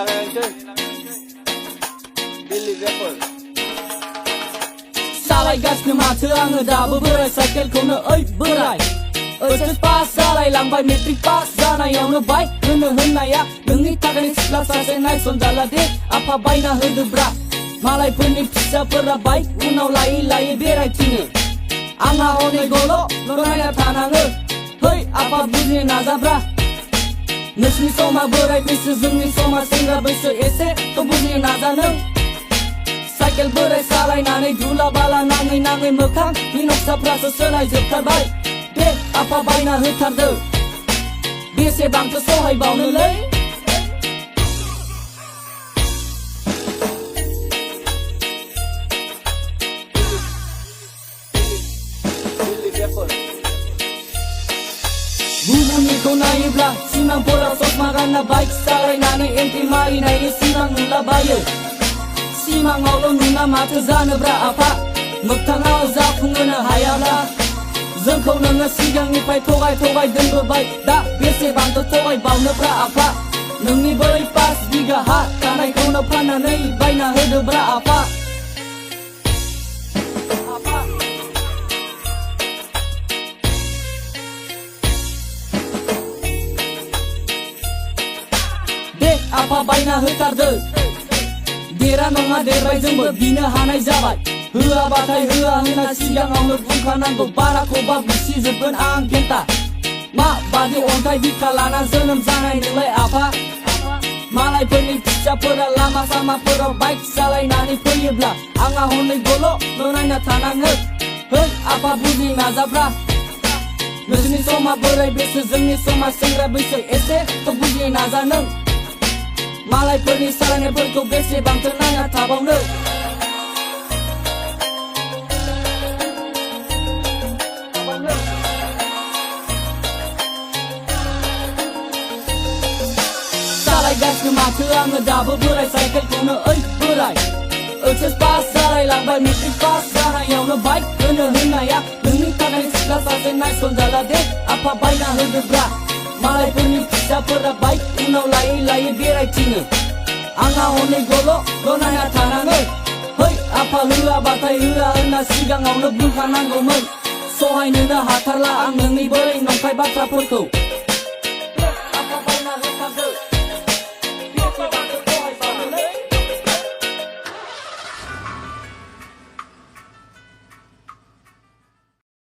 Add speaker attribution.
Speaker 1: लागायनोसै Delhi rapper
Speaker 2: सालायगासिनो माथो आङो दाबो बोराय साइकेलखौनो ओइ बोराय ओइस पास जालायलांबाय मेट्रिक पास जानायावनो बाइक होनो होननाया नोंनि थाखाय सिख्ला सासे नायसनजाला दे आफा बायना होदोब्रा मालायफोरनि फिसाफोरा बाइक उनाव लायै लायै बेरायथिङो आंहा हनै गल' नायना थानाङो है आफा बुजिनो नाजाब्रा नोंसिनि समा बोराय बैसो जोंनि समा सेंग्रा बैसो एसे थ' बुजिनो नाजा नों साइकेल बोराय सालायनानै धुला बाला नाङै नाङै मोखांनि नक्साफ्रासो सोलायजोबथारबाय दे आफा बायना होथारदो बेसेबांथो सहायबावनोलै गुबुननिखौ नायोब्ला सिमांफोराव ससमा गानना बाइक सालायनानै एन्ट्रि मारिनायनि सिमां नुलाबायो सिमाङावल' नुना माथो जानोब्रा आफा मोगथाङाव जाफुंहोनो हायाब्ला जोंखौ नोङो सिगांनिफ्राय थगाय थगाय दोनबोबाय दा बेसेबांथो थगायबावनोब्रा आफा नोंनि बै 5 बिगा हा थानायखौनो फाननानै बायना होदोब्रा आफा दे आफा बायना होथारदो देरा नङा देरबाय जोंबो बिनो हानाय जाबाय होआबाथाय होआ होनना सिगाङावनो बुंखानांगौ बाराखौबा बुसिजोबगोन आं गेन्टा मा बादि अन्थाइ बिखा लाना जोनोम जानाय नोंलाय आफा मालायफोरनि फिसाफोरा लामा सामाफोराव बाइक सालायनानै फैयोब्ला आंहा हनै गल' नायना थानाङो है आफा बुजि नाजाब्रा नोंसिनि समा बोराय बैसो जोंनि समा सेंग्रा बैसो एसे थ' बुजि नाजा नों मालायफोरनि सालायनायफोरखौ बेसेबांथो नायना थाबावनो सालायगासिनो माथो आङो दाबो बोराय साइकेलखौनो ओइ बोराय ओइस पास जालायलांबाय मेट्रिक पास जानायावनो बाइक होनो होननाया नोंनि थाखाय सिख्ला सासे नायसनजाला दे आफा बायना होदोब्रा मालायफोरनि फिसाफोरा बाइक उनाव लायै लायै बेरायथिङो आंहा हनै गल' नायना थानाङो है आफा होआबाथाय होआ होनना सिगाङावनो बुंखानांगौमोन सहायनोनो हाथारला आं नोंनि बै नंखाय बाथ्राफोरखौ